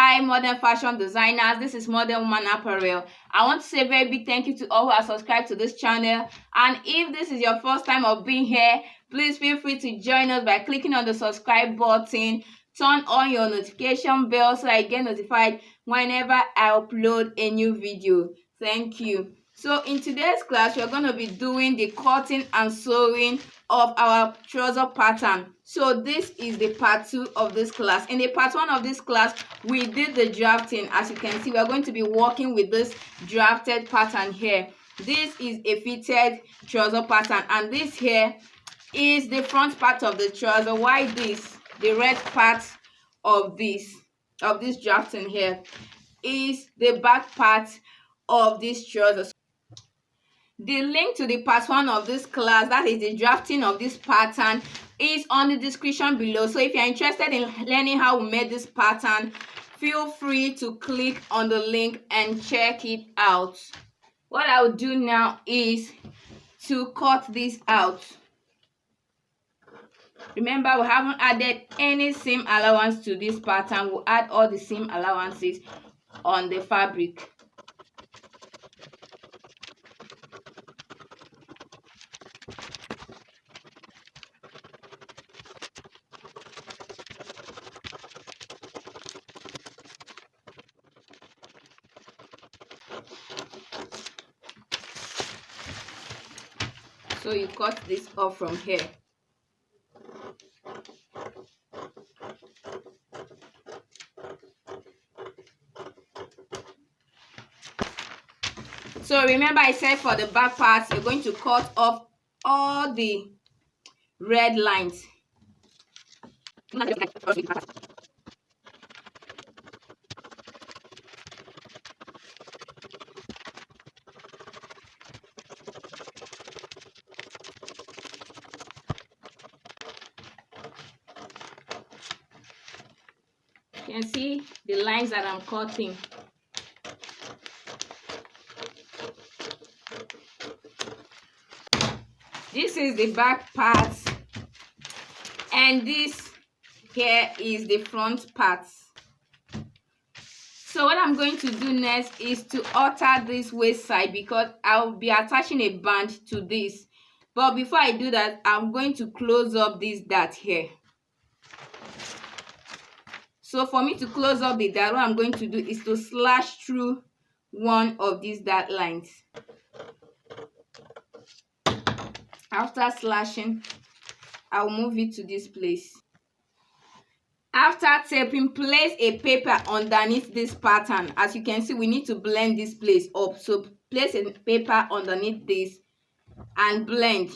Hi modern fashion designers, this is Modern Woman Apparel. I want to say a very big thank you to all who are subscribed to this channel, and if this is your first time of being here, please feel free to join us by clicking on the subscribe button. Turn on your notification bell so I get notified whenever I upload a new video. Thank you. So in today's class, we're going to be doing the cutting and sewing of our trouser pattern. So this is the part 2 of this class. In the part 1 of this class, we did the drafting. As you can see, we are going to be working with this drafted pattern here. This is a fitted trouser pattern, and this here is the front part of the trouser. Why this? The red part of this drafting here is the back part of this trouser. The link to the part 1 of this class, that is the drafting of this pattern, is on the description below. So if you're interested in learning how we made this pattern, feel free to click on the link and check it out. What I'll do now is to cut this out. Remember, we haven't added any seam allowance to this pattern. We'll add all the seam allowances on the fabric. So you cut this off from here. So remember, I said for the back part, you're going to cut off all the red lines. You can see the lines that I'm cutting. This is the back part, and this here is the front part. So what I'm going to do next is to alter this waist side, because I'll be attaching a band to this. But before I do that, I'm going to close up this dart here. So for me to close up the dart, what I'm going to do is to slash through one of these dart lines. After slashing, I'll move it to this place. After taping, place a paper underneath this pattern. As you can see, we need to blend this place up. So place a paper underneath this and blend.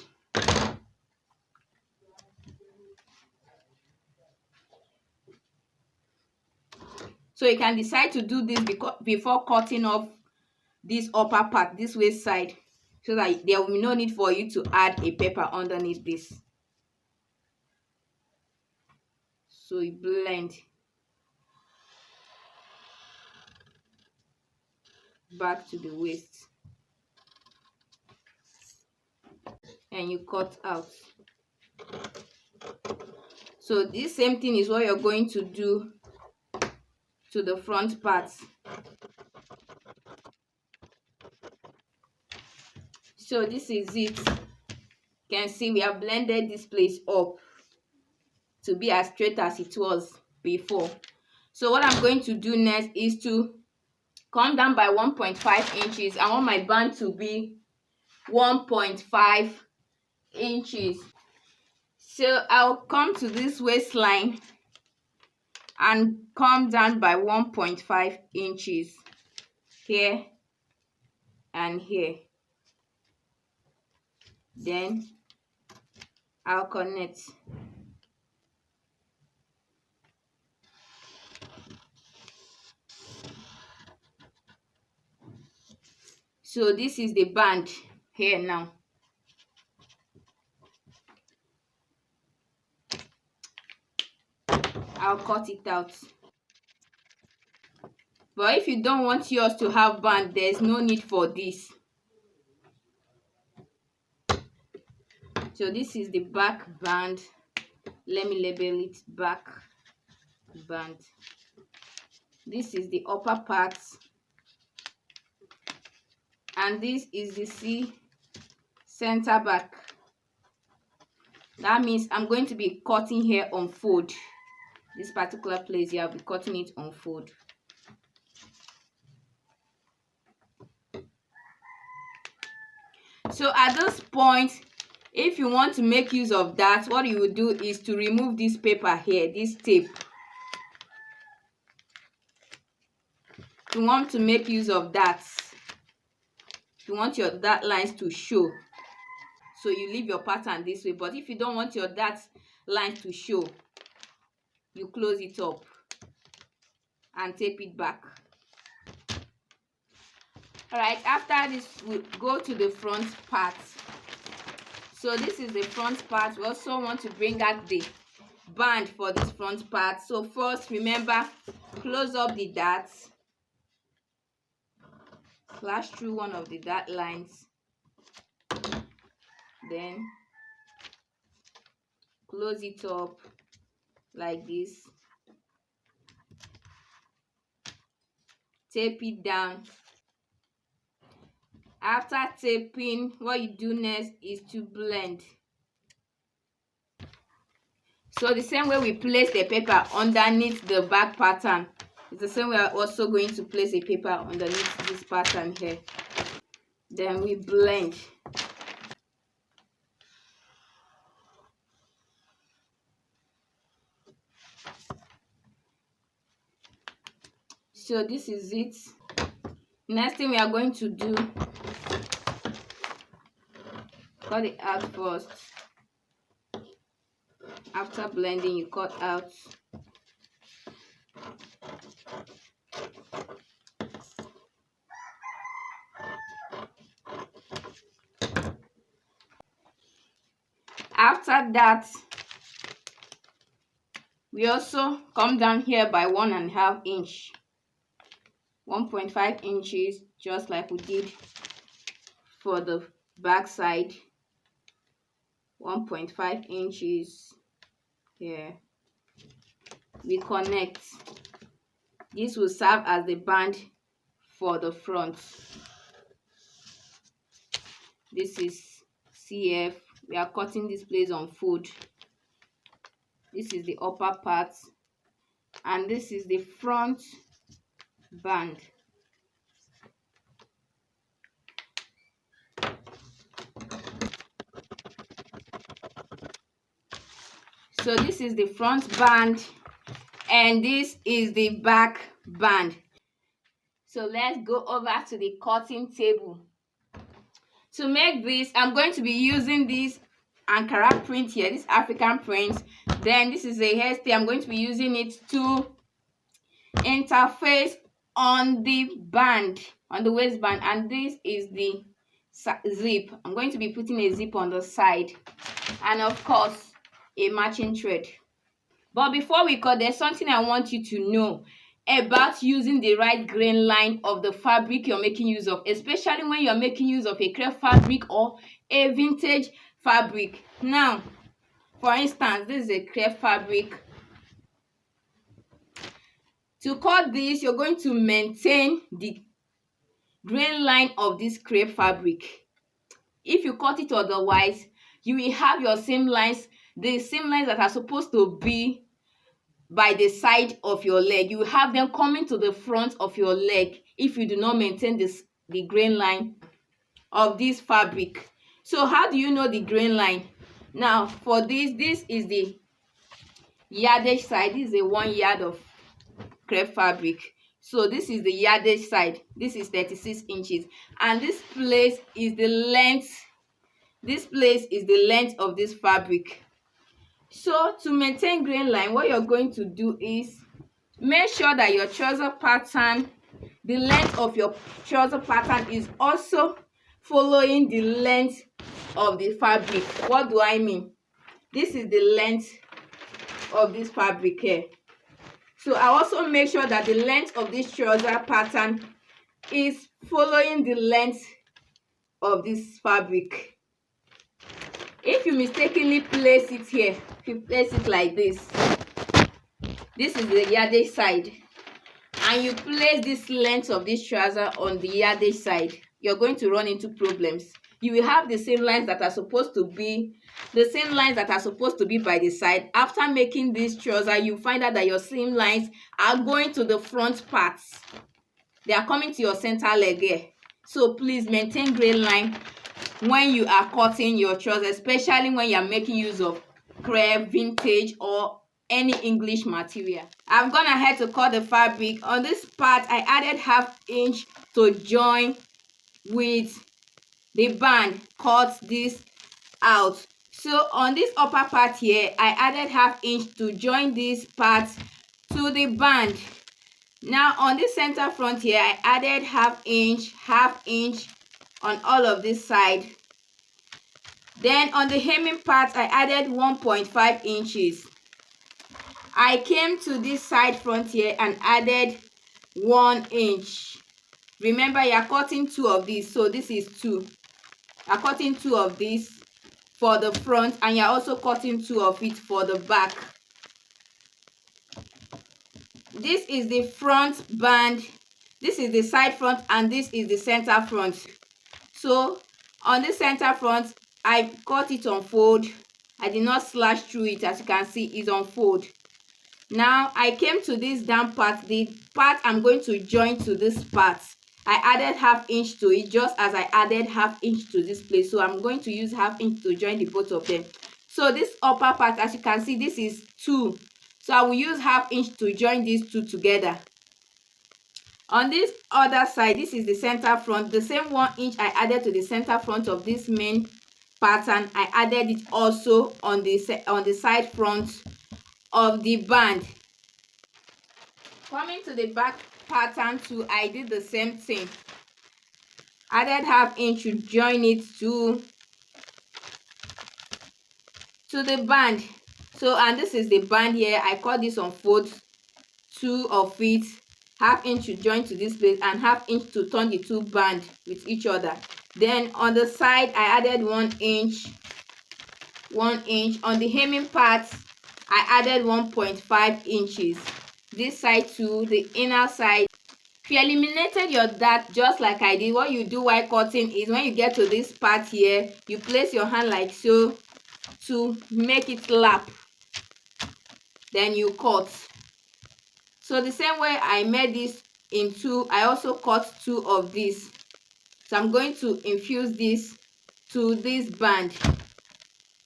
So you can decide to do this before cutting off this upper part, this waist side, so that there will be no need for you to add a paper underneath this. So you blend back to the waist and you cut out. So this same thing is what you're going to do to the front part. So this is it. You can see we have blended this place up to be as straight as it was before. So what I'm going to do next is to come down by 1.5 inches. I want my band to be 1.5 inches. So I'll come to this waistline and come down by 1.5 inches here and here. Then I'll connect. So this is the band here now. I'll cut it out. But if you don't want yours to have band, there's no need for this. So this is the back band. Let me label it back band. This is the upper part, and this is the center back. That means I'm going to be cutting here on fold. This particular place here, I'll be cutting it on fold. So at this point, if you want to make use of that, what you will do is to remove this paper here, this tape. If you want to make use of that, if you want your dart lines to show, so you leave your pattern this way. But if you don't want your dart lines to show, you close it up and tape it back. Alright, after this, we go to the front part. So this is the front part. We also want to bring out the band for this front part. So first, remember, close up the darts, slash through one of the dart lines, then close it up like this, tape it down. After taping, what you do next is to blend. So the same way we place the paper underneath the back pattern, it's the same way we're also going to place a paper underneath this pattern here. Then we blend. So this is it. Next thing we are going to do, cut it out first. After blending, you cut out. After that, we also come down here by 1.5 inch, 1.5 inches, just like we did for the back side. 1.5 inches here. We connect. This will serve as the band for the front. This is CF. We are cutting this place on fold. This is the upper part, and this is the front band. So this is the front band, and this is the back band. So let's go over to the cutting table. To make this, I'm going to be using this Ankara print here, this African print. Then this is a hairstay. I'm going to be using it to interface on the band, on the waistband, and this is the zip. I'm going to be putting a zip on the side, and of course a matching thread. But before we cut, there's something I want you to know about using the right grain line of the fabric you're making use of, especially when you're making use of a crepe fabric or a vintage fabric. Now, for instance, this is a crepe fabric. To cut this, you're going to maintain the grain line of this crepe fabric. If you cut it otherwise, you will have your seam lines, the seam lines that are supposed to be by the side of your leg. You will have them coming to the front of your leg if you do not maintain the grain line of this fabric. So how do you know the grain line? Now for this is the yardage side. This is a 1 yard of crepe fabric. So this is the yardage side. This is 36 inches, and this place is the length. This place is the length of this fabric. So to maintain grain line, what you're going to do is make sure that your trouser pattern, the length of your trouser pattern is also following the length of the fabric. What do I mean? This is the length of this fabric here. So I also make sure that the length of this trouser pattern is following the length of this fabric. If you mistakenly place it here, if you place it like this is the yardage side, and you place this length of this trouser on the yardage side, you're going to run into problems. You will have the same lines that are supposed to be by the side. After making this trouser, you find out that your seam lines are going to the front parts. They are coming to your center leg here. So please maintain gray line when you are cutting your trouser, especially when you are making use of crepe, vintage, or any English material. I've gone ahead to cut the fabric. On this part, I added 1/2 inch to join with the band. Cut this out. So on this upper part here, I added 1/2 inch to join this part to the band. Now on this center front here, I added 1/2 inch on all of this side. Then on the hemming part, I added 1.5 inches. I came to this side front here and added 1 inch. Remember, you are cutting 2 of these, so this is 2. You are cutting 2 of these for the front, and you are also cutting 2 of it for the back. This is the front band, this is the side front, and this is the center front. So on the center front, I cut it on fold. I did not slash through it. As you can see, it's on fold. Now I came to this down part, the part I'm going to join to this part. I added 1/2 inch to it, just as I added 1/2 inch to this place. So I'm going to use 1/2 inch to join the both of them. So this upper part, as you can see, this is 2. So I will use 1/2 inch to join these 2 together. On this other side, this is the center front. The same 1 inch I added to the center front of this main pattern, I added it also on the side front of the band. Coming to the back pattern too, I did the same thing. Added 1/2 inch to join it to the band. So, and this is the band here. I cut this on fold, 2 of it, 1/2 inch to join to this place, and 1/2 inch to turn the 2 band with each other. Then on the side, I added 1 inch. On the hemming part, I added 1.5 inches. This side to the inner side. If you eliminated your dart just like I did, what you do while cutting is when you get to this part here, you place your hand like so to make it lap. Then you cut. So the same way I made this in 2, I also cut 2 of these. So I'm going to infuse this to this band.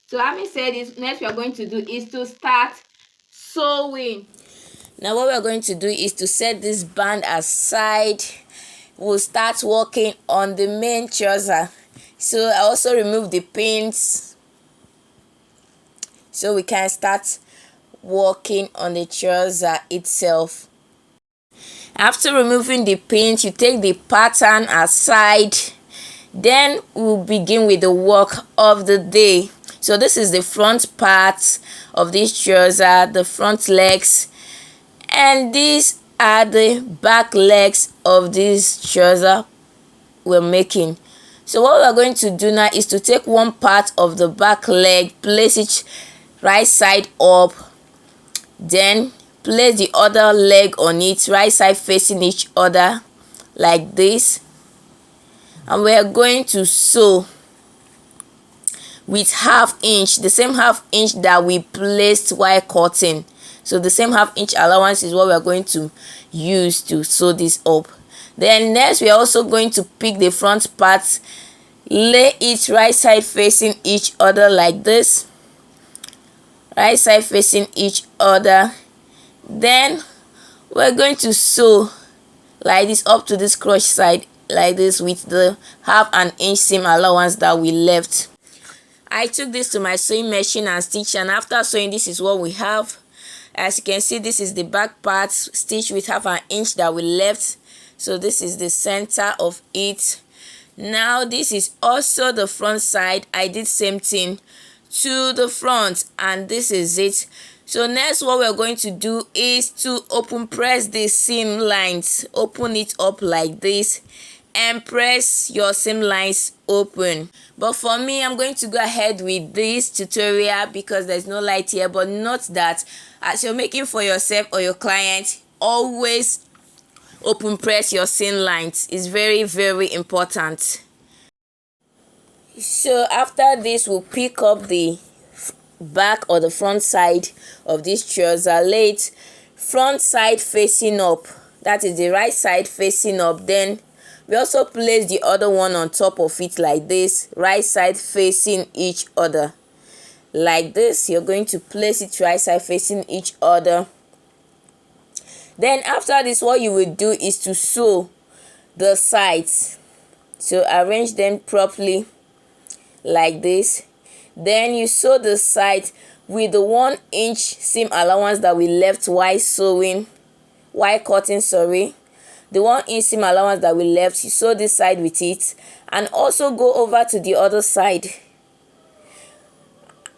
So having said this, next we are going to do is to start sewing. Now what we are going to do is to set this band aside. We'll start working on the main trouser. So I also remove the pins so we can start working on the trouser itself. After removing the pins, you take the pattern aside. Then we'll begin with the work of the day. So this is the front part of this trouser, the front legs, and these are the back legs of this trouser we're making. So what we're going to do now is to take one part of the back leg, place it right side up, then place the other leg on it, right side facing each other like this, and we're going to sew with 1/2 inch, the same 1/2 inch that we placed while cutting. So the same 1/2 inch allowance is what we are going to use to sew this up. Then next we are also going to pick the front part, lay it right side facing each other like this, right side facing each other. Then we're going to sew like this up to this crotch side like this with the 1/2 inch seam allowance that we left. I took this to my sewing machine and stitched, and after sewing, this is what we have. As you can see, this is the back part stitched with 1/2 inch that we left. So this is the center of it. Now this is also the front side. I did same thing to the front, and this is it. So next what we're going to do is to open press the seam lines. Open it up like this and press your seam lines open. But for me, I'm going to go ahead with this tutorial because there's no light here. But note that as you're making for yourself or your client, always open press your seam lines. It's very, very important. So after this, we'll pick up the back or the front side of this trouser. Lay it front side facing up, that is the right side facing up. Then we also place the other one on top of it like this, right side facing each other like this. You're going to place it right side facing each other. Then after this, what you will do is to sew the sides. So arrange them properly like this. Then you sew the side with the 1 inch seam allowance that we left while cutting, the 1 inch seam allowance that we left. You sew this side with it, and also go over to the other side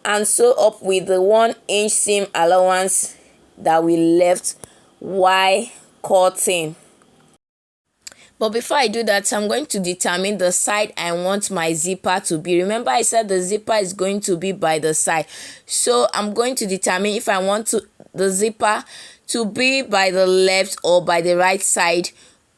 and sew up with the 1 inch seam allowance that we left while cutting. But before I do that, I'm going to determine the side I want my zipper to be. Remember, I said the zipper is going to be by the side. So I'm going to determine if I want the zipper to be by the left or by the right side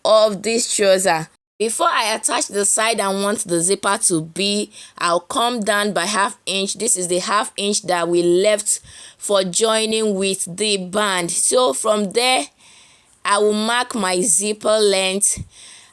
of this trouser. Before I attach the side I want the zipper to be, I'll come down by 1/2 inch. This is the 1/2 inch that we left for joining with the band. So from there, I will mark my zipper length,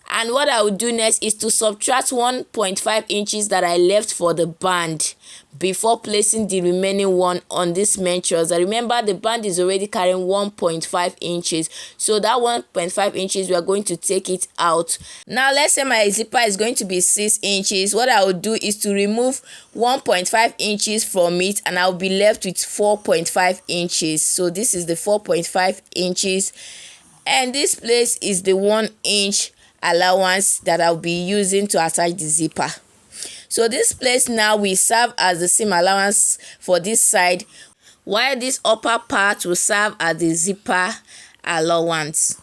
and what I will do next is to subtract 1.5 inches that I left for the band before placing the remaining one on this main trouser. Remember, the band is already carrying 1.5 inches, so that 1.5 inches, we are going to take it out. Now let's say my zipper is going to be 6 inches. What I will do is to remove 1.5 inches from it, and I'll be left with 4.5 inches. So this is the 4.5 inches, and this place is the 1 inch allowance that I'll be using to attach the zipper. So this place now will serve as the seam allowance for this side, while this upper part will serve as the zipper allowance.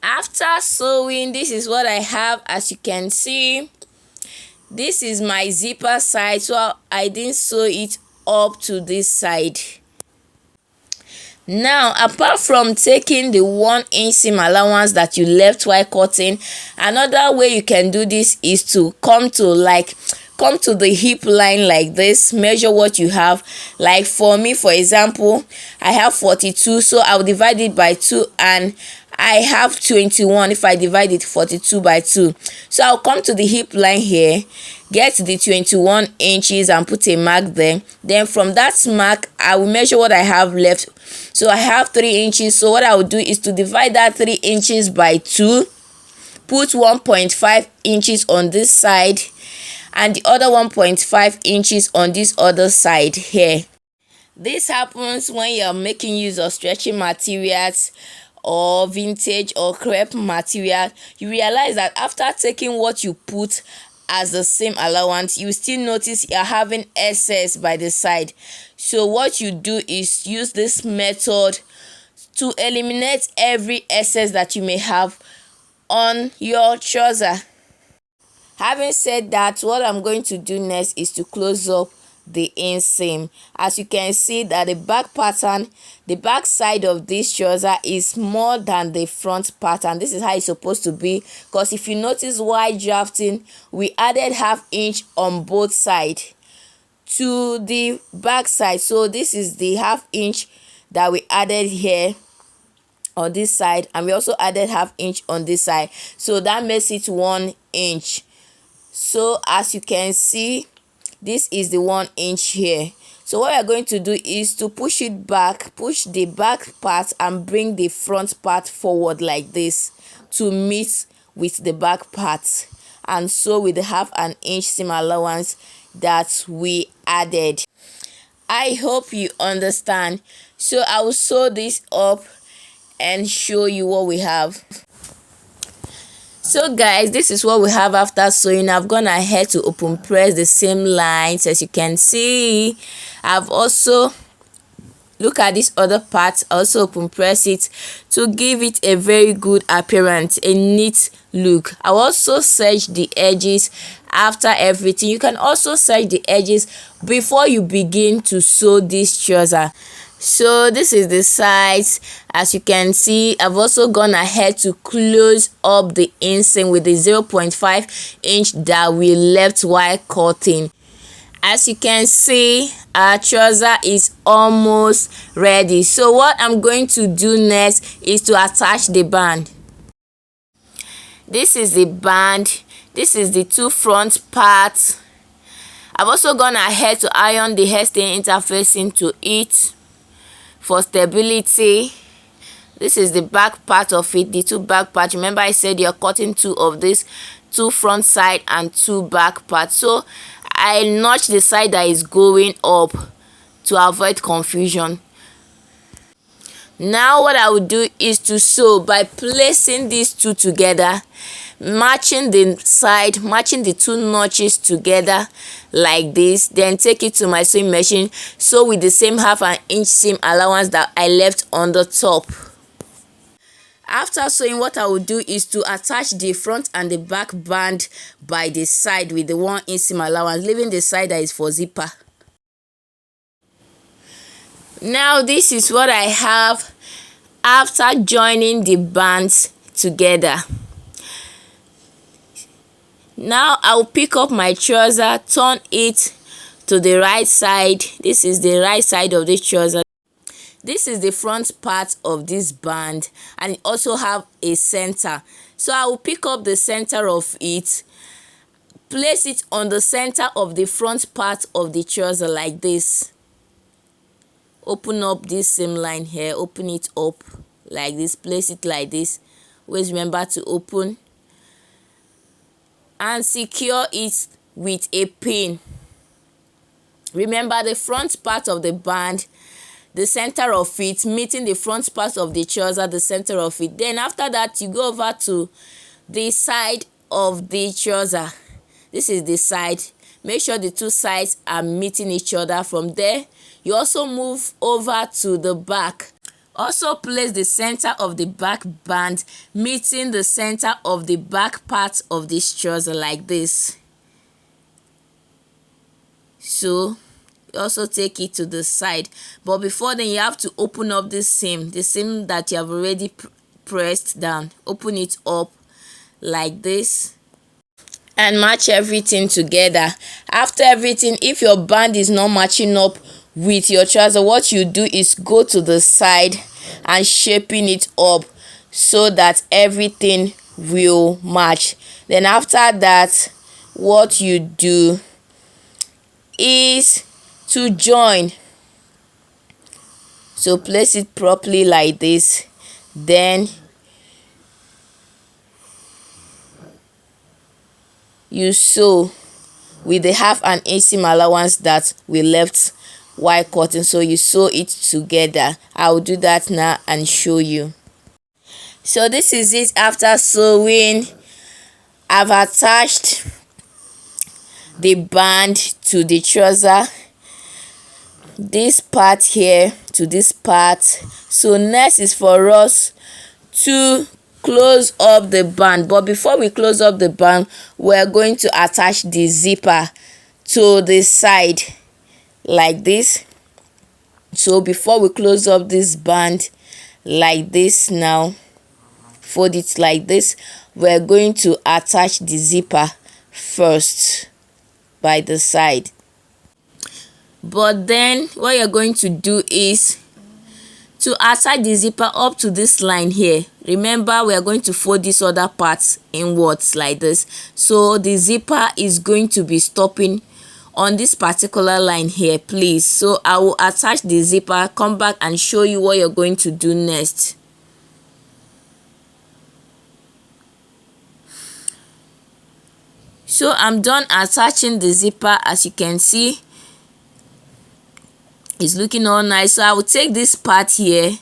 After sewing, this is what I have. As you can see, this is my zipper side, so I didn't sew it up to this side. Now, apart from taking the 1 inch seam allowance that you left while cutting, another way you can do this is to come to the hip line like this. Measure what you have. Like for me, for example, I have 42, so I'll divide it by 2, and I have 21. If I divide it 42 by 2, so I'll come to the hip line here, get the 21 inches and put a mark there. Then from that mark, I will measure what I have left. So I have 3 inches. So what I will do is to divide that 3 inches by 2, put 1.5 inches on this side, and the other 1.5 inches on this other side here. This happens when you're making use of stretching materials or vintage or crepe material. You realize that after taking what you put as the same allowance, you still notice you're having excess by the side. So what you do is use this method to eliminate every excess that you may have on your trouser. Having said that, what I'm going to do next is to close up the inseam. As you can see that the back pattern, the back side of this trouser is more than the front pattern. This is how it's supposed to be, because if you notice while drafting, we added 1/2 inch on both sides to the back side. So this is the 1/2 inch that we added here on this side, and we also added 1/2 inch on this side, so that makes it 1 inch. So as you can see, this is the 1 inch here. So what we are going to do is to push it back, push the back part and bring the front part forward like this to meet with the back part, and so with the 1/2 inch seam allowance that we added. I hope you understand. So I will sew this up and show you what we have. So guys, this is what we have after sewing. I've gone ahead to open press the seam lines. As you can see, I've also look at this other part, also open press it to give it a very good appearance, a neat look. I will also serge the edges after everything. You can also serge the edges before you begin to sew this trouser. So this is the sides. As you can see, I've also gone ahead to close up the inseam with the 0.5 inch that we left while cutting. As you can see, our trouser is almost ready. So what I'm going to do next is to attach the band. This is the band. This is the two front parts. I've also gone ahead to iron the hairstay interfacing to it for stability. This is the back part of it, the two back parts. Remember I said you're cutting two of this, two front side and two back parts. So I notch the side that is going up to avoid confusion. Now what I will do is to sew by placing these two together, matching the side, matching the two notches together like this, then take it to my sewing machine, sew with the same 1/2 inch seam allowance that I left on the top. After sewing, what I will do is to attach the front and the back band by the side with the 1 inch seam allowance, leaving the side that is for zipper. Now this is what I have after joining the bands together. Now I will pick up my trouser, turn it to the right side. This is the right side of the trouser. This is the front part of this band, and it also have a center. So I will pick up the center of it, place it on the center of the front part of the trouser like this. Open up this seam line here, open it up like this, place it like this. Always remember to open and secure it with a pin. Remember the front part of the band, the center of it meeting the front part of the trouser, the center of it. Then after that you go over to the side of the trouser. This is the side. Make sure the two sides are meeting each other. From there you also move over to the back. Also place the center of the back band meeting the center of the back part of this trouser like this. So also take it to the side, but before then you have to open up this seam, the seam that you have already pressed down. Open it up like this and match everything together. After everything, if your band is not matching up with your trouser, what you do is go to the side and shaping it up so that everything will match. Then after that, what you do is to join. So place it properly like this, then you sew with the 1/2 inch seam allowance that we left while cutting. So you sew it together. I will do that now and show you. So this is it after sewing. I've attached the band to the trouser, this part here to this part. So next is for us to close up the band, but before we close up the band, we're going to attach the zipper to the side like this. So before we close up this band like this, now fold it like this, we're going to attach the zipper first by the side. But then what you're going to do is to attach the zipper up to this line here. Remember, we are going to fold this other part inwards like this. So the zipper is going to be stopping on this particular line here, please. So I will attach the zipper, come back and show you what you're going to do next. So I'm done attaching the zipper. As you can see, it's looking all nice. So I will take this part here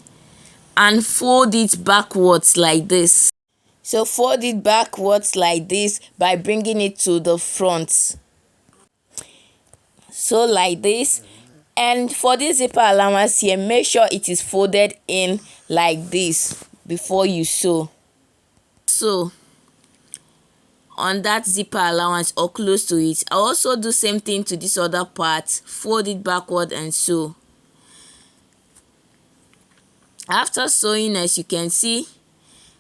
and fold it backwards like this. So fold it backwards like this by bringing it to the front. So like this, And for this zipper allowance here, make sure it is folded in like this before you sew. So on that zipper allowance or close to it, I also do same thing to this other part, fold it backward and sew. After sewing, as you can see,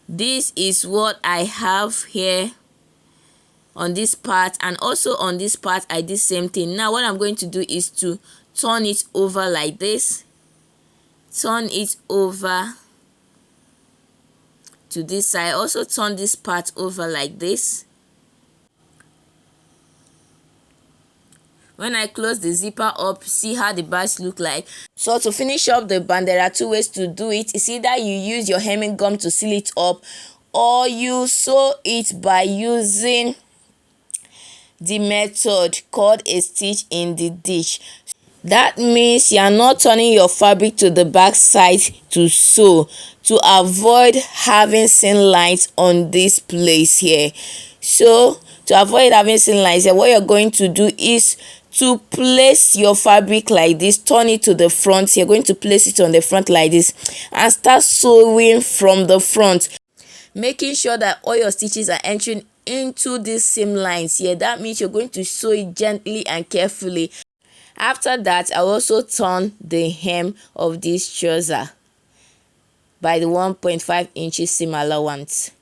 this is what I have here on this part, and also on this part I did same thing. Now what I'm going to do is to turn it over like this, turn it over to this side, also turn this part over like this. When I close the zipper up, see how the bags look like. So to finish up the band, there are two ways to do it. It's either you use your hemming gum to seal it up, or you sew it by using the method called a stitch in the ditch. That means you are not turning your fabric to the back side to sew, to avoid having seam lines on this place here. So to avoid having seam lines here, what you're going to do is to place your fabric like this, turn it to the front. You're going to place it on the front like this and start sewing from the front, making sure that all your stitches are entering into these seam lines here. That means you're going to sew it gently and carefully. After that, I also turn the hem of this trouser by the 1.5 inches seam allowance.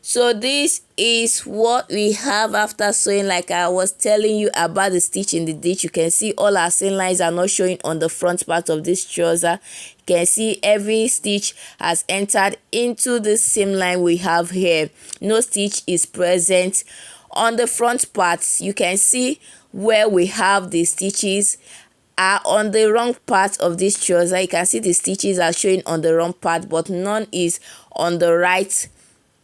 So this is what we have after sewing. Like I was telling you about the stitch in the ditch, you can see all our seam lines are not showing on the front part of this trouser. You can see every stitch has entered into the seam line we have here. No stitch is present on the front parts. You can see where we have the stitches are on the wrong part of this trouser. You can see the stitches are showing on the wrong part, but none is on the right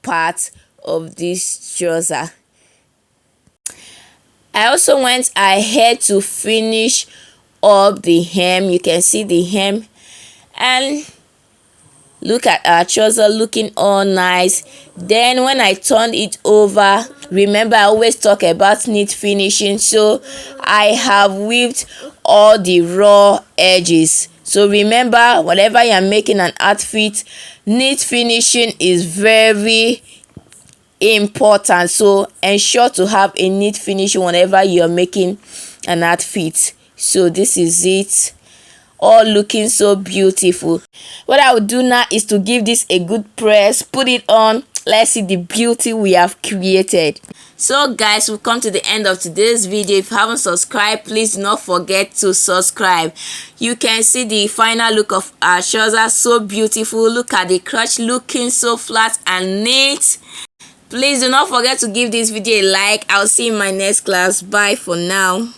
part of this trouser. I also went ahead to finish up the hem. You can see the hem, and look at our trouser looking all nice. Then when I turn it over, remember I always talk about neat finishing, so I have whipped all the raw edges. So remember, whenever you're making an outfit, neat finishing is very important. So ensure to have a neat finishing whenever you're making an outfit. So this is it, all looking so beautiful. What I will do now is to give this a good press, put it on. Let's see the beauty we have created. So guys, we've come to the end of today's video. If you haven't subscribed, please do not forget to subscribe. You can see the final look of our trouser, so beautiful. Look at the crotch looking so flat and neat. Please do not forget to give this video a like. I'll see you in my next class. Bye for now.